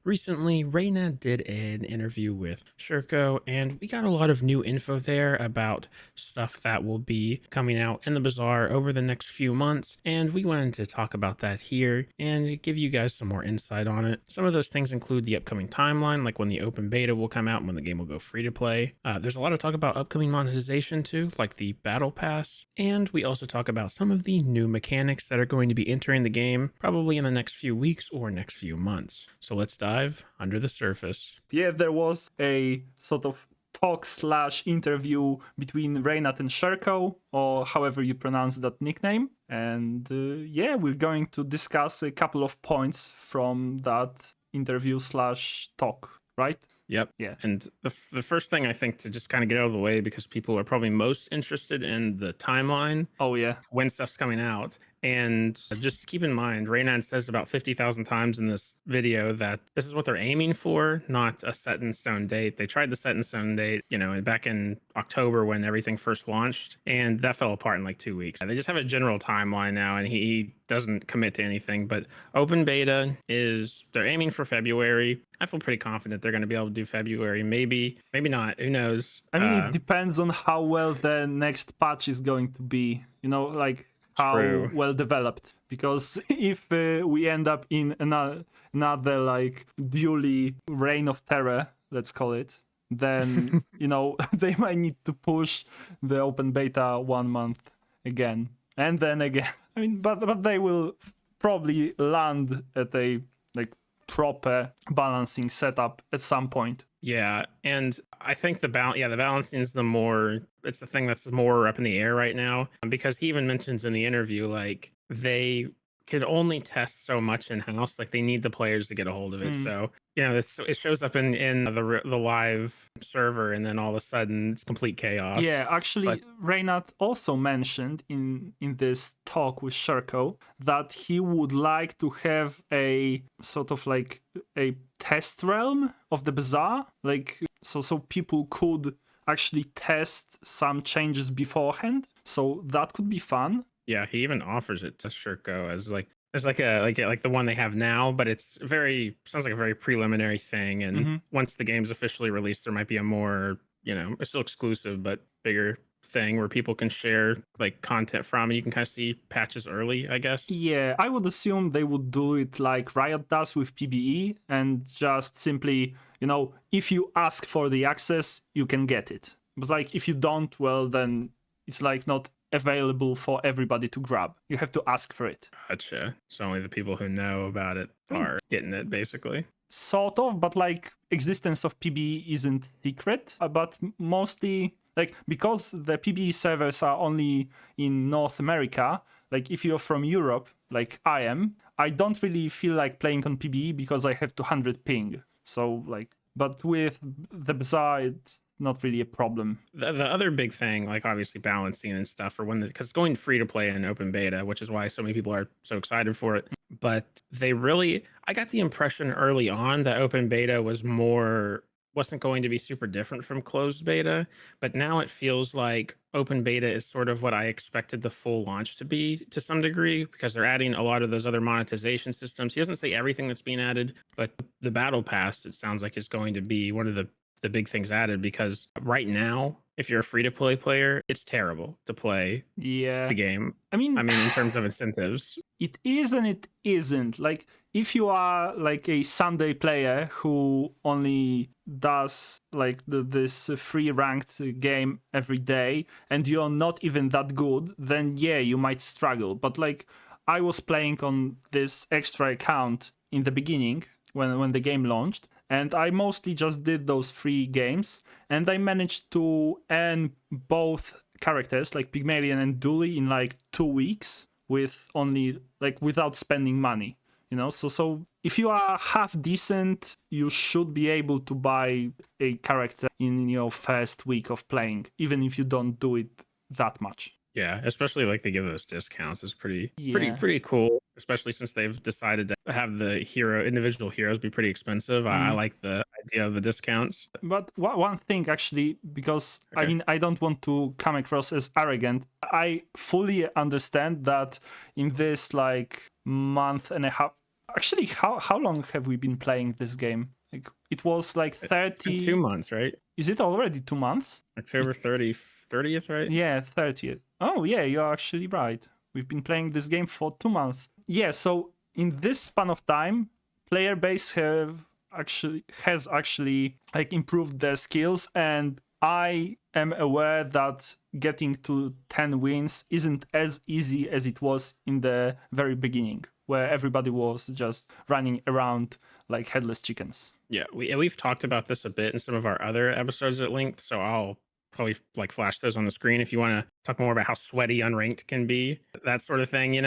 recently Reynad did an interview with Shurkou, and we got a lot of new info there about stuff that will be coming out in the bazaar over the next few months, and we wanted to talk about that here and give you guys some more insight on it. Some of those things include the upcoming timeline, like when the open beta will come out and when the game will go free to play. There's a lot of talk about upcoming monetization too, like the battle pass, and we also talk about some of the new mechanics that are going to be entering the game probably in the next few weeks or next few months. So let's dive under the surface. Yeah, there was a sort of talk/interview between Reynad and Shurkou, or however you pronounce that nickname. And we're going to discuss a couple of points from that interview/talk, right? Yep. Yeah. And the first thing I think to just kind of get out of the way, because people are probably most interested in the timeline. Oh, yeah. When stuff's coming out. And just keep in mind, Reynad says about 50,000 times in this video that this is what they're aiming for, not a set in stone date. They tried the set in stone date, back in October when everything first launched, and that fell apart in like 2 weeks. They just have a general timeline now, and he doesn't commit to anything. But open beta they're aiming for February. I feel pretty confident they're going to be able to do February. Maybe not. Who knows? I mean, it depends on how well the next patch is going to be, how True. well developed. Because if we end up in another like dually reign of terror, let's call it, then they might need to push the open beta 1 month again and then again. I mean, but they will probably land at a like proper balancing setup at some point. Yeah, and I think the balancing is it's the thing that's more up in the air right now, because he even mentions in the interview, like, they can only test so much in-house, like they need the players to get a hold of it. So, it shows up in the live server, and then all of a sudden it's complete chaos. Yeah, actually, Reynad also mentioned in this talk with Shurkou that he would like to have a sort of like a test realm of the bazaar, like so people could actually test some changes beforehand. So that could be fun. Yeah, he even offers it to Shurkou as like the one they have now, but sounds like a very preliminary thing. And once the game's officially released, there might be a more, it's still exclusive, but bigger thing where people can share like content from, and you can kind of see patches early, I guess. Yeah, I would assume they would do it like Riot does with PvE, and just simply, if you ask for the access, you can get it. But like if you don't, well, then it's like not available for everybody to grab. You have to ask for it. Gotcha. So only the people who know about it are getting it, basically. Sort of, but like existence of PvE isn't secret, but mostly like because the PvE servers are only in North America, like if you're from Europe, like I am, I don't really feel like playing on PvE because I have 200 ping. So like, but with the Bazaar, it's not really a problem. The other big thing, like obviously balancing and stuff, for because it's going free to play in open beta, which is why so many people are so excited for it. But I got the impression early on that open beta wasn't going to be super different from closed beta, but now it feels like open beta is sort of what I expected the full launch to be to some degree, because they're adding a lot of those other monetization systems. He doesn't say everything that's being added, but the battle pass, it sounds like, is going to be one of the big things added, because right now, if you're a free-to-play player, it's terrible to play the game. I mean, in terms of incentives. It is and it isn't. Like, if you are like a Sunday player who only does like this free ranked game every day, and you're not even that good, then yeah, you might struggle. But like, I was playing on this extra account in the beginning when the game launched, and I mostly just did those free games, and I managed to earn both characters, like Pygmalion and Dooley, in like 2 weeks with only like without spending money. So if you are half decent, you should be able to buy a character in your first week of playing, even if you don't do it that much. Yeah, especially like they give those discounts is pretty cool, especially since they've decided to have the individual heroes be pretty expensive. I like the idea of the discounts. But one thing actually, because I don't want to come across as arrogant, I fully understand that in this like month and a half, Actually, how long have we been playing this game? Like, it was like It's been 2 months, right? Is it already 2 months? October 30th, right? Yeah, 30th. Oh, yeah, you're actually right. We've been playing this game for 2 months. Yeah, so in this span of time, player base has actually like improved their skills, and I am aware that getting to 10 wins isn't as easy as it was in the very beginning, where everybody was just running around like headless chickens. Yeah, we've talked about this a bit in some of our other episodes at length, so I'll probably like flash those on the screen if you want to talk more about how sweaty unranked can be, that sort of thing,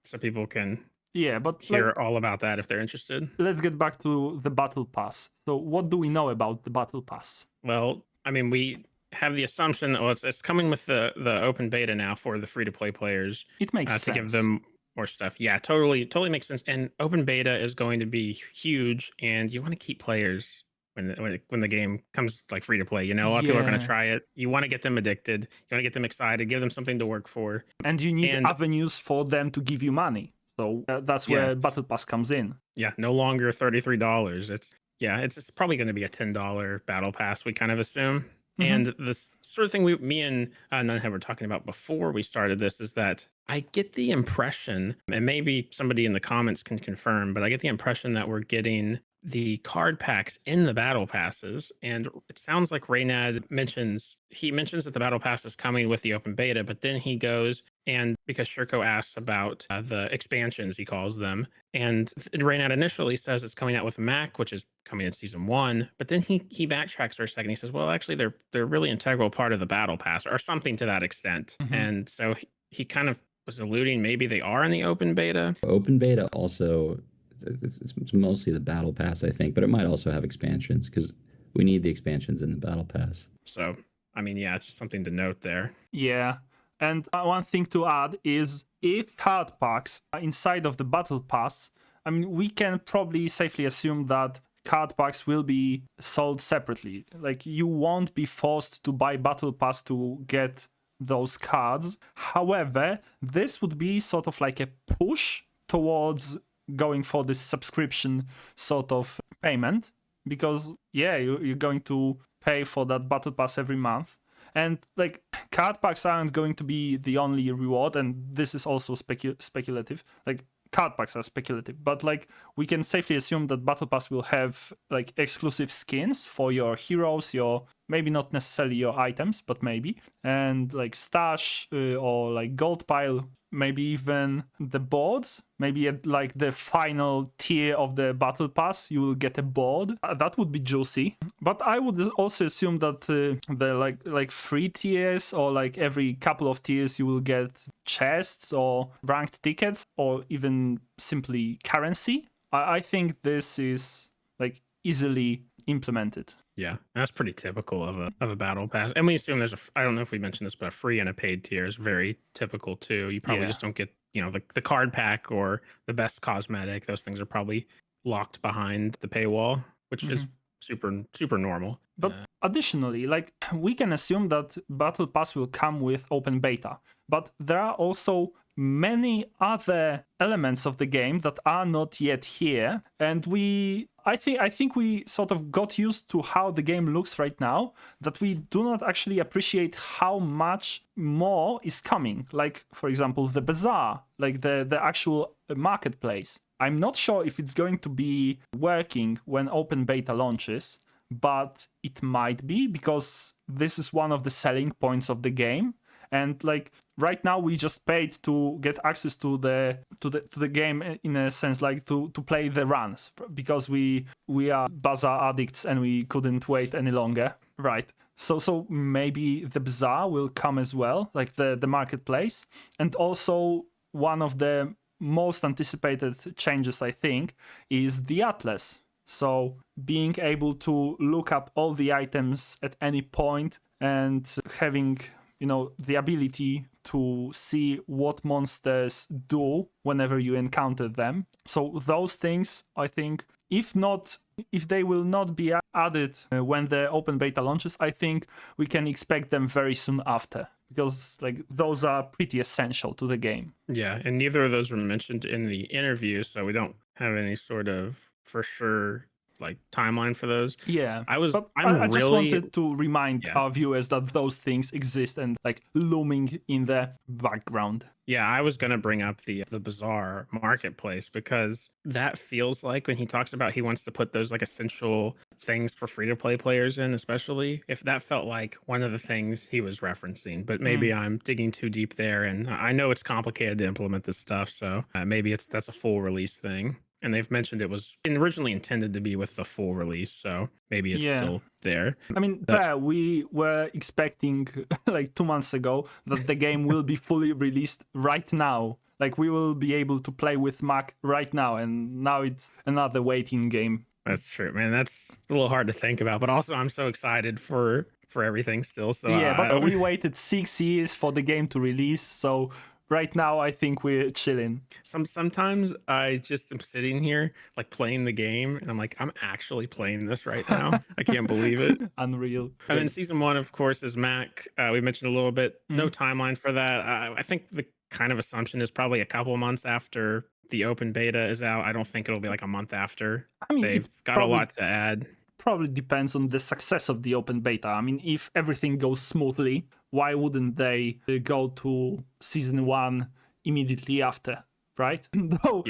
so people can Yeah, but hear all about that if they're interested. let's get back to the battle pass. So what do we know about the battle pass? Well, I mean, we have the assumption that it's coming with the open beta now for the free to play players. It makes to sense. give them more stuff. Yeah, totally makes sense. And open beta is going to be huge, and you want to keep players when the game comes like free to play. A lot of people are going to try it. You want to get them addicted. You want to get them excited. Give them something to work for. And you need avenues for them to give you money. So that's where Battle Pass comes in. Yeah, no longer $33. It's probably going to be a $10 Battle Pass, we kind of assume. And the sort of thing me and Nunhead were talking about before we started this is that I get the impression, and maybe somebody in the comments can confirm, but I get the impression that we're getting the card packs in the battle passes. And it sounds like Reynad mentions that the battle pass is coming with the open beta, but then he goes and because Shurkou asks about the expansions, he calls them, and Reynad initially says it's coming out with Mac, which is coming in season 1, but then he backtracks for a second. He says, well, actually they're really integral part of the battle pass or something to that extent. And so he kind of was alluding maybe they are in the open beta. Open beta also, it's mostly the battle pass, I think, but it might also have expansions because we need the expansions in the battle pass. So, I mean, yeah, it's just something to note there. Yeah. And one thing to add is if card packs are inside of the battle pass, I mean, we can probably safely assume that card packs will be sold separately. Like, you won't be forced to buy battle pass to get those cards. However, this would be sort of like a push towards going for this subscription sort of payment, because you're going to pay for that battle pass every month. And like, card packs aren't going to be the only reward, and this is also speculative. Like, card packs are speculative, but like, we can safely assume that battle pass will have like exclusive skins for your heroes, your maybe not necessarily your items, but maybe, and like stash or like gold pile, maybe even the boards. Maybe at like the final tier of the battle pass you will get a board. That would be juicy. But I would also assume that the like free tiers, or like every couple of tiers you will get chests or ranked tickets, or even simply currency. I think this is like easily implemented. Yeah, that's pretty typical of a battle pass. And we assume I don't know if we mentioned this, but a free and a paid tier is very typical too. You probably just don't get, the card pack or the best cosmetic. Those things are probably locked behind the paywall, which is super, super normal. But additionally, like, we can assume that Battle Pass will come with open beta, but there are also many other elements of the game that are not yet here, and I think we sort of got used to how the game looks right now, that we do not actually appreciate how much more is coming. Like, for example, the bazaar, like the actual marketplace. I'm not sure if it's going to be working when open beta launches, but it might be, because this is one of the selling points of the game. And like, right now we just paid to get access to the game, in a sense, like to play the runs, because we are bazaar addicts and we couldn't wait any longer, right? So maybe the bazaar will come as well, like the marketplace. And also, one of the most anticipated changes, I think, is the atlas. So being able to look up all the items at any point and having the ability to see what monsters do whenever you encounter them. So those things, I think, if not if they will not be added when the open beta launches, I think we can expect them very soon after, because like those are pretty essential to the game. Yeah, and neither of those were mentioned in the interview, so we don't have any sort of for sure like timeline for those. Yeah, but I'm I just really wanted to remind Yeah. our viewers that those things exist and like looming in the background. Yeah, I was gonna bring up the Bazaar marketplace, because that feels like when he talks about he wants to put those like essential things for free to play players in, especially if that felt like one of the things he was referencing. But maybe I'm digging too deep there, and I know it's complicated to implement this stuff, so maybe that's a full release thing. And they've mentioned it was originally intended to be with the full release, so maybe it's still there. I mean, we were expecting like 2 months ago that the game will be fully released right now. Like we will be able to play with Mac right now, and now it's another waiting game. That's true, man. That's a little hard to think about, but also I'm so excited for everything still. So yeah, but we waited 6 years for the game to release, so right now I think we're chilling. Sometimes I just am sitting here like playing the game, and I'm like, I'm actually playing this right now. I can't believe it. Unreal. And then season 1, of course, is Mac. We mentioned a little bit. No timeline for that. I think the kind of assumption is probably a couple of months after the open beta is out. I don't think it'll be like a month after. I mean, they've got a lot to add. Probably depends on the success of the open beta. I mean, if everything goes smoothly, why wouldn't they go to season 1 immediately after, right? Though,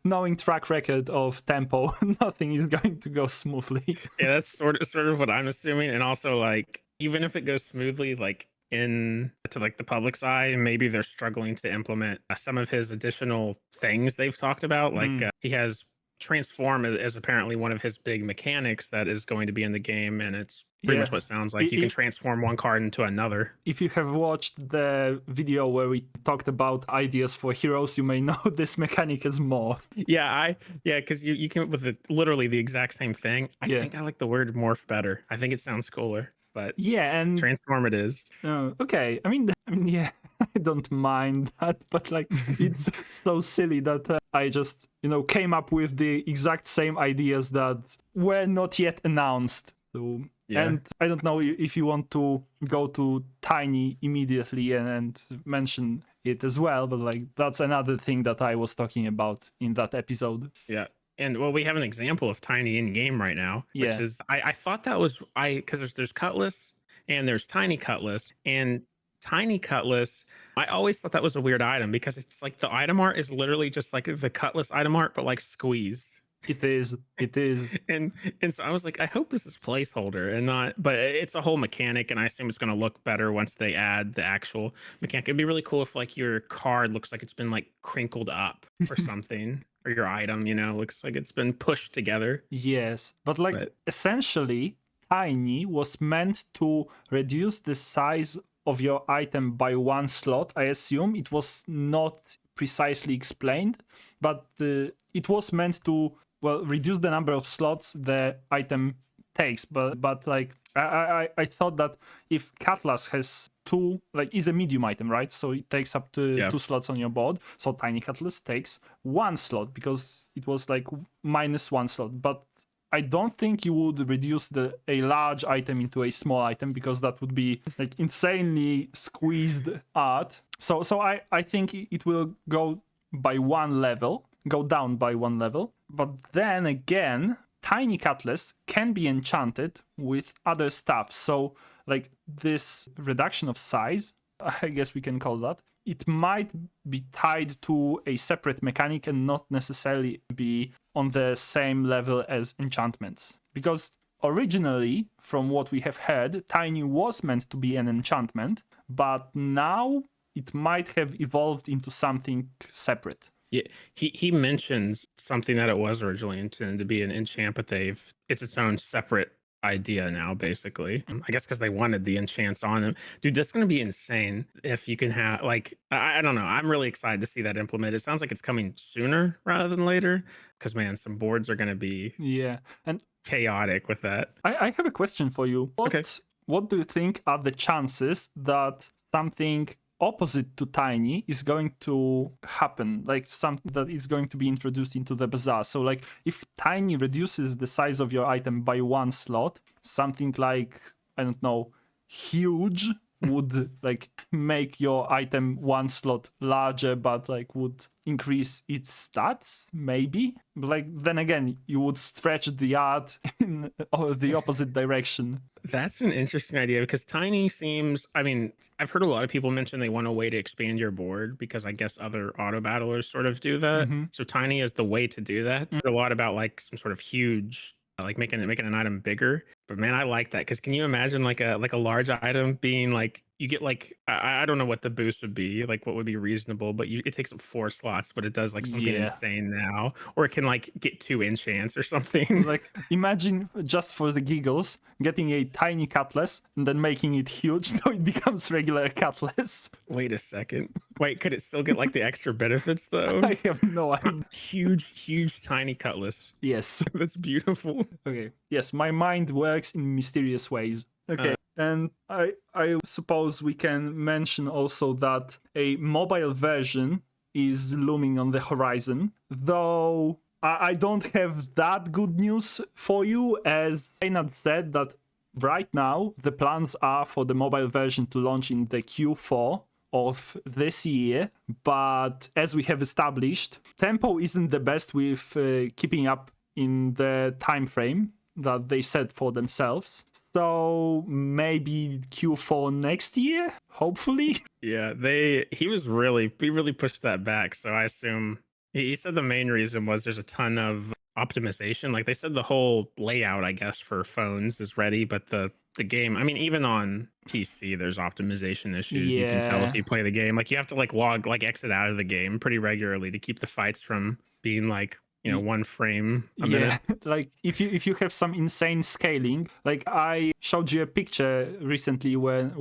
knowing track record of Tempo, nothing is going to go smoothly. Yeah, that's sort of what I'm assuming. And also, like, even if it goes smoothly, like to like the public's eye, maybe they're struggling to implement some of his additional things they've talked about. Like he has transform as apparently one of his big mechanics that is going to be in the game, and it's pretty much what it sounds like. You can transform one card into another. If you have watched the video where we talked about ideas for heroes, you may know this mechanic is morph. Yeah, because you came up with literally the exact same thing. I think I like the word morph better. I think it sounds cooler. But and transform it is. Okay. I mean, yeah, I don't mind that, but like it's so silly that I just came up with the exact same ideas that were not yet announced. So and I don't know if you want to go to Tiny immediately and mention it as well, but like that's another thing that I was talking about in that episode. Yeah. And well, we have an example of Tiny in game right now, which is I thought that was because there's Cutlass and there's Tiny Cutlass, and Tiny Cutlass, I always thought that was a weird item because it's like the item art is literally just like the Cutlass item art, but like squeezed. It is. and so I was like, I hope this is placeholder and not, but it's a whole mechanic, and I assume it's going to look better once they add the actual mechanic. It'd be really cool if like your card looks like it's been like crinkled up or something. Or your item, looks like it's been pushed together. Yes, but essentially, Tiny was meant to reduce the size of your item by 1 slot. I assume it was not precisely explained, but it was meant to reduce the number of slots the item takes. But like I thought that if Cutlass has 2, like is a medium item, right? So it takes up to 2 slots on your board. So Tiny Cutlass takes 1 slot because it was like -1 slot. But I don't think you would reduce a large item into a small item, because that would be like insanely squeezed art. So I think it will go down by 1 level. But then again, Tiny Cutlass can be enchanted with other stuff. So like this reduction of size, I guess we can call that, it might be tied to a separate mechanic and not necessarily be on the same level as enchantments. Because originally, from what we have heard, Tiny was meant to be an enchantment, but now it might have evolved into something separate. Yeah, he mentions something that it was originally intended to be an enchant, but it's its own separate idea now, basically. I guess because they wanted the enchants on them. Dude, that's going to be insane if you can have, like, I don't know. I'm really excited to see that implemented. It sounds like it's coming sooner rather than later, because, man, some boards are going to be and chaotic with that. I have a question for you. What do you think are the chances that something opposite to Tiny is going to happen, like something that is going to be introduced into the bazaar. So like if Tiny reduces the size of your item by 1 slot, something like, I don't know, huge would like make your item 1 slot larger, but like would increase its stats, maybe. But like then again, you would stretch the art in the opposite direction. That's an interesting idea because Tiny seems, I mean, I've heard a lot of people mention they want a way to expand your board because I guess other auto battlers sort of do that. So Tiny is the way to do that. A lot about like some sort of huge, like making an item bigger. But man, I like that because can you imagine like a large item being like you get like I don't know what the boost would be, like what would be reasonable, but it takes up 4 slots, but it does like something insane now, or it can like get 2 enchants or something. Like imagine just for the giggles getting a tiny cutlass and then making it huge so it becomes regular cutlass. Wait a second. Wait, could it still get like the extra benefits though? I have no idea. Huge tiny cutlass. Yes. That's beautiful. Okay. Yes, my mind works in mysterious ways. Okay. And I suppose we can mention also that a mobile version is looming on the horizon, though I don't have that good news for you, as Reynad said that right now the plans are for the mobile version to launch in the Q4 of this year, but as we have established, tempo isn't the best with keeping up in the time frame that they set for themselves. So maybe Q4 next year, hopefully. Yeah, he really pushed that back. So I assume he said the main reason was there's a ton of optimization. Like they said the whole layout, I guess, for phones is ready, but the game, I mean, even on PC, there's optimization issues. You can tell if you play the game. Like you have to like exit out of the game pretty regularly to keep the fights from being like 1 frame a minute. Like if you have some insane scaling, like I showed you a picture recently where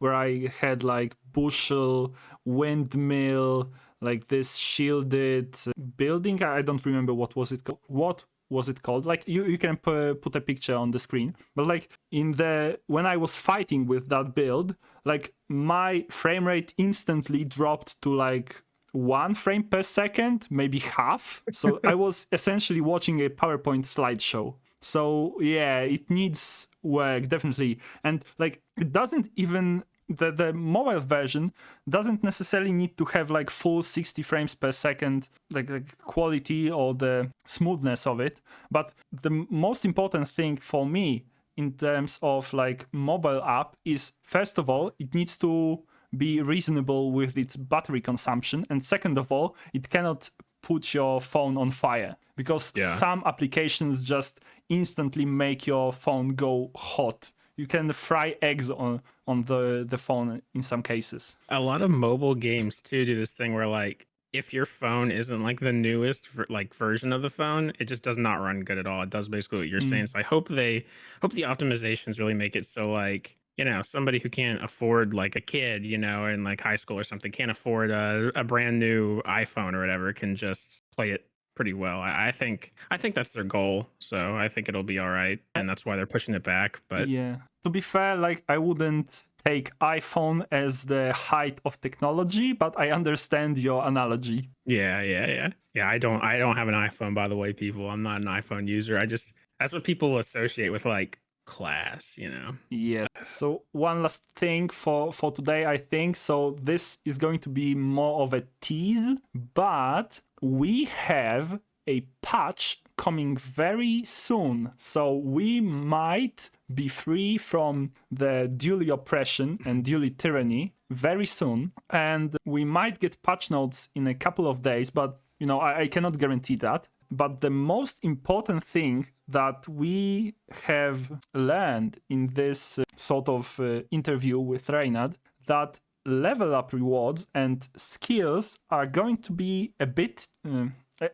I had like bushel, windmill, like this shielded building. I don't remember what was it called. Like you can put a picture on the screen, but like when I was fighting with that build, like my frame rate instantly dropped to like 1 frame per second, maybe half. So I was essentially watching a PowerPoint slideshow. So yeah, it needs work, definitely. And like it doesn't even, the mobile version doesn't necessarily need to have like full 60 frames per second, like quality or the smoothness of it. But the most important thing for me in terms of like mobile app is, first of all, it needs to be reasonable with its battery consumption, and second of all, it cannot put your phone on fire, because some applications just instantly make your phone go hot. You can fry eggs on the phone in some cases. A lot of mobile games too do this thing where like if your phone isn't like the newest version of the phone, it just does not run good at all. It does basically what you're saying. So I hope the optimizations really make it so like somebody who can't afford, like a kid, in like high school or something, can't afford a brand new iPhone or whatever, can just play it pretty well. I think that's their goal. So I think it'll be all right. And that's why they're pushing it back. But yeah, to be fair, like I wouldn't take iPhone as the height of technology, but I understand your analogy. Yeah. I don't have an iPhone, by the way, people. I'm not an iPhone user. That's what people associate with like class, Yeah. So one last thing for today, I think. So this is going to be more of a tease, but we have a patch coming very soon. So we might be free from the dually oppression and dually tyranny very soon, and we might get patch notes in a couple of days, but I cannot guarantee that. But the most important thing that we have learned in this sort of interview with Reynad, that level up rewards and skills are going to be a bit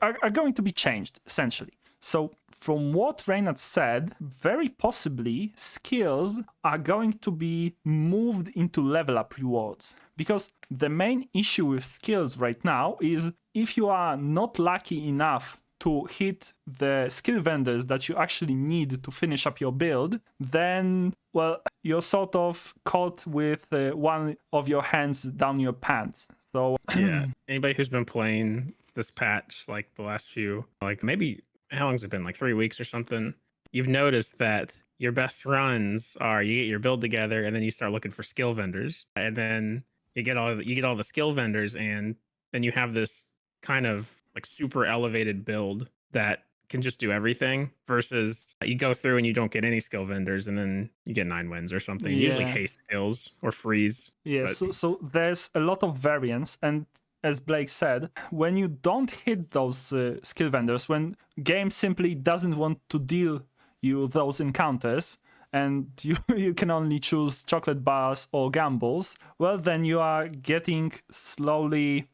are going to be changed, essentially. So from what Reynad said, very possibly skills are going to be moved into level up rewards, because the main issue with skills right now is if you are not lucky enough to hit the skill vendors that you actually need to finish up your build, then, well, you're sort of caught with one of your hands down your pants. So yeah, anybody who's been playing this patch like the last few, like maybe how long's it been, like 3 weeks or something, you've noticed that your best runs are you get your build together and then you start looking for skill vendors, and then you get all the skill vendors, and then you have this kind of like super elevated build that can just do everything, versus you go through and you don't get any skill vendors and then you get 9 wins or something. Usually Yeah. haste skills or freeze. yeah, But so there's a lot of variance, and as Blake said, when you don't hit those skill vendors, when game simply doesn't want to deal you those encounters, and you can only choose chocolate bars or gambles, well, then you are getting slowly,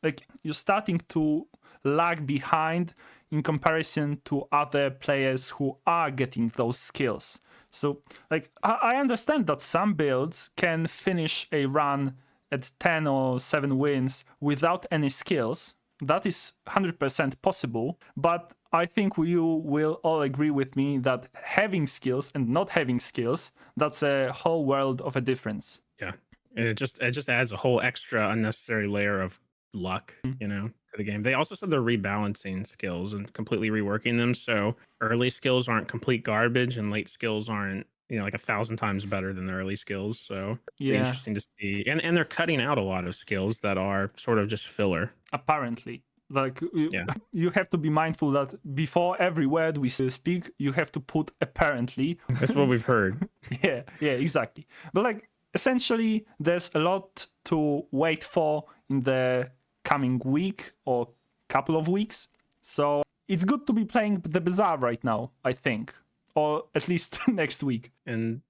like you're starting to lag behind in comparison to other players who are getting those skills. So, like, I understand that some builds can finish a run at 10 or 7 wins without any skills. That is 100% possible, but I think you will all agree with me that having skills and not having skills, that's a whole world of a difference. yeah, and it just adds a whole extra unnecessary layer of luck, you know, to the game. They also said they're rebalancing skills and completely reworking them, so early skills aren't complete garbage and late skills aren't, you know, like 1,000 times better than the early skills. So it'll be Yeah, interesting to see. And they're cutting out a lot of skills that are sort of just filler. apparently. Like, Yeah. you have to be mindful that before every word we speak, you have to put apparently. That's what we've heard. Yeah, exactly. But like, essentially, there's a lot to wait for in the coming week or couple of weeks. So it's good to be playing the Bazaar right now, I think, or at least next week. And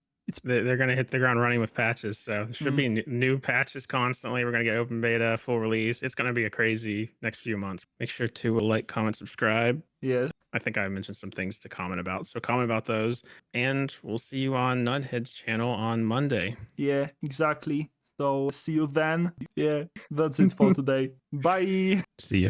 they're going to hit the ground running with patches. So there should be new patches constantly. We're going to get open beta, full release. It's going to be a crazy next few months. Make sure to like, comment, subscribe. Yeah. I think I mentioned some things to comment about. So comment about those. And we'll see you on Nuthead's channel on Monday. Yeah, exactly. So see you then. Yeah, that's it for today. Bye. See ya.